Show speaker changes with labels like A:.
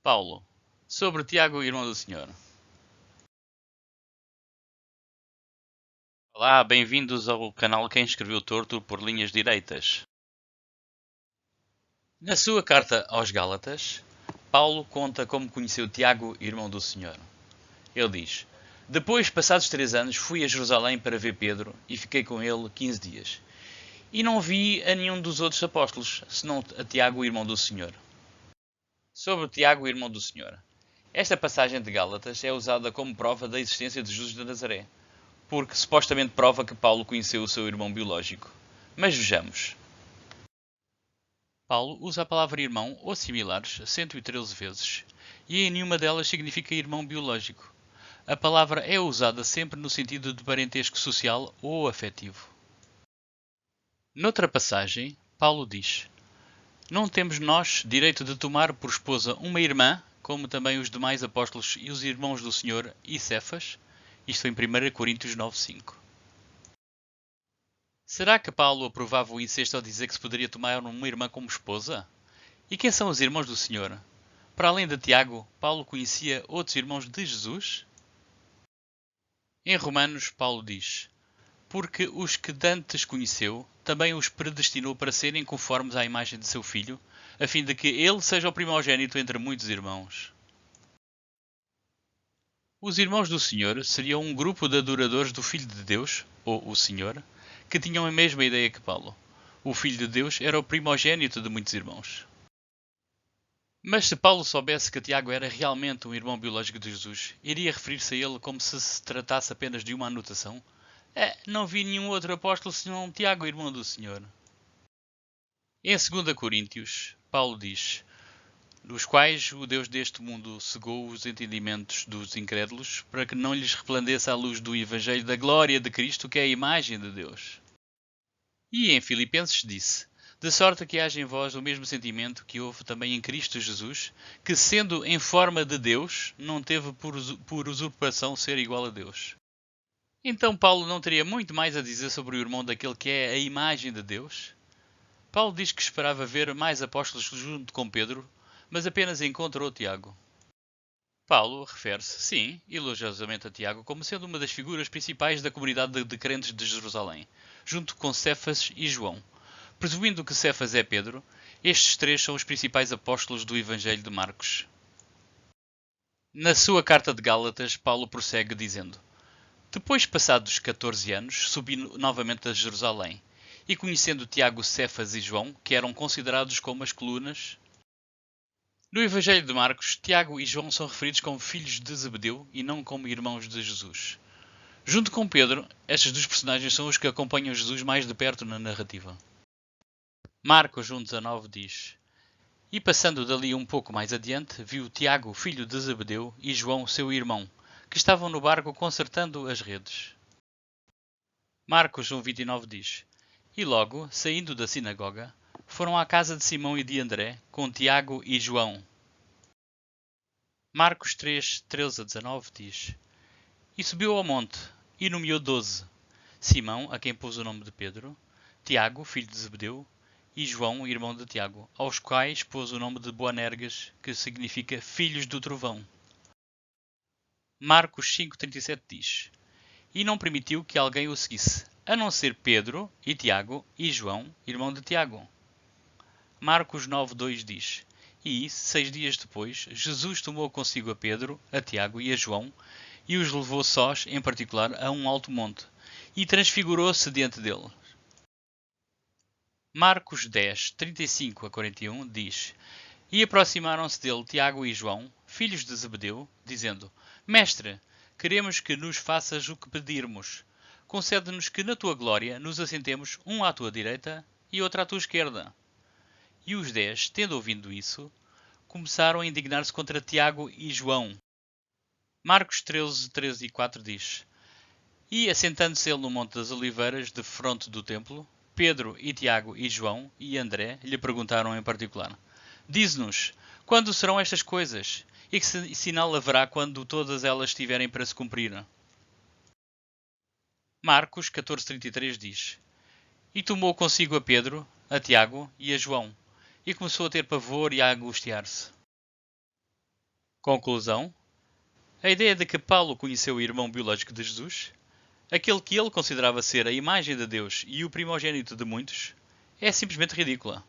A: Paulo, sobre Tiago, irmão do Senhor. Olá, bem-vindos ao canal Quem Escreveu Torto por Linhas Direitas. Na sua carta aos Gálatas, Paulo conta como conheceu Tiago, irmão do Senhor. Ele diz: Depois, passados 3 anos, fui a Jerusalém para ver Pedro e fiquei com ele 15 dias. E não vi a nenhum dos outros apóstolos, senão a Tiago, irmão do Senhor. Sobre Tiago, irmão do Senhor. Esta passagem de Gálatas é usada como prova da existência de Jesus de Nazaré, porque supostamente prova que Paulo conheceu o seu irmão biológico. Mas vejamos. Paulo usa a palavra irmão ou similares 113 vezes, e em nenhuma delas significa irmão biológico. A palavra é usada sempre no sentido de parentesco social ou afetivo. Noutra passagem, Paulo diz: Não temos nós direito de tomar por esposa uma irmã, como também os demais apóstolos e os irmãos do Senhor e Cefas? Isto em 1 Coríntios 9:5. Será que Paulo aprovava o incesto ao dizer que se poderia tomar uma irmã como esposa? E quem são os irmãos do Senhor? Para além de Tiago, Paulo conhecia outros irmãos de Jesus? Em Romanos, Paulo diz: Porque os que dantes conheceu, também os predestinou para serem conformes à imagem de seu Filho, a fim de que ele seja o primogênito entre muitos irmãos. Os irmãos do Senhor seriam um grupo de adoradores do Filho de Deus, ou o Senhor, que tinham a mesma ideia que Paulo. O Filho de Deus era o primogênito de muitos irmãos. Mas se Paulo soubesse que Tiago era realmente um irmão biológico de Jesus, iria referir-se a ele como se tratasse apenas de uma anotação? Não vi nenhum outro apóstolo senão Tiago, irmão do Senhor. Em 2 Coríntios, Paulo diz: Dos quais o Deus deste mundo cegou os entendimentos dos incrédulos, para que não lhes resplandeça a luz do Evangelho da glória de Cristo, que é a imagem de Deus. E em Filipenses disse: De sorte que haja em vós o mesmo sentimento que houve também em Cristo Jesus, que sendo em forma de Deus, não teve por usurpação ser igual a Deus. Então Paulo não teria muito mais a dizer sobre o irmão daquele que é a imagem de Deus? Paulo diz que esperava ver mais apóstolos junto com Pedro, mas apenas encontrou Tiago. Paulo refere-se, sim, elogiosamente a Tiago como sendo uma das figuras principais da comunidade de crentes de Jerusalém, junto com Cefas e João. Presumindo que Cefas é Pedro, estes três são os principais apóstolos do Evangelho de Marcos. Na sua carta de Gálatas, Paulo prossegue dizendo: Depois passados 14 anos, subi novamente a Jerusalém, e conhecendo Tiago, Cefas e João, que eram considerados como as colunas. No Evangelho de Marcos, Tiago e João são referidos como filhos de Zebedeu e não como irmãos de Jesus. Junto com Pedro, estes dois personagens são os que acompanham Jesus mais de perto na narrativa. Marcos 1,19 diz: E passando dali um pouco mais adiante, viu Tiago, filho de Zebedeu, e João, seu irmão, que estavam no barco consertando as redes. Marcos 1,29 diz: E logo, saindo da sinagoga, foram à casa de Simão e de André, com Tiago e João. Marcos 3, 13-19 diz: E subiu ao monte, e nomeou 12: Simão, a quem pôs o nome de Pedro, Tiago, filho de Zebedeu, e João, irmão de Tiago, aos quais pôs o nome de Boanerges, que significa filhos do trovão. Marcos 5,37 diz: E não permitiu que alguém o seguisse, a não ser Pedro e Tiago e João, irmão de Tiago. Marcos 9,2 diz: E, 6 dias depois, Jesus tomou consigo a Pedro, a Tiago e a João, e os levou sós, em particular, a um alto monte, e transfigurou-se diante deles. Marcos 10, 35-41 diz: E aproximaram-se dele Tiago e João, filhos de Zebedeu, dizendo: Mestre, queremos que nos faças o que pedirmos. Concede-nos que na tua glória nos assentemos, um à tua direita e outro à tua esquerda. E os 10, tendo ouvido isso, começaram a indignar-se contra Tiago e João. Marcos 13, 13 e 4 diz: E assentando-se ele no Monte das Oliveiras, defronte do templo, Pedro e Tiago e João e André lhe perguntaram em particular: Dize-nos, quando serão estas coisas? E que sinal haverá quando todas elas estiverem para se cumprir? Marcos 14:33 diz: E tomou consigo a Pedro, a Tiago e a João, e começou a ter pavor e a angustiar-se. Conclusão: a ideia de que Paulo conheceu o irmão biológico de Jesus, aquele que ele considerava ser a imagem de Deus e o primogênito de muitos, é simplesmente ridícula.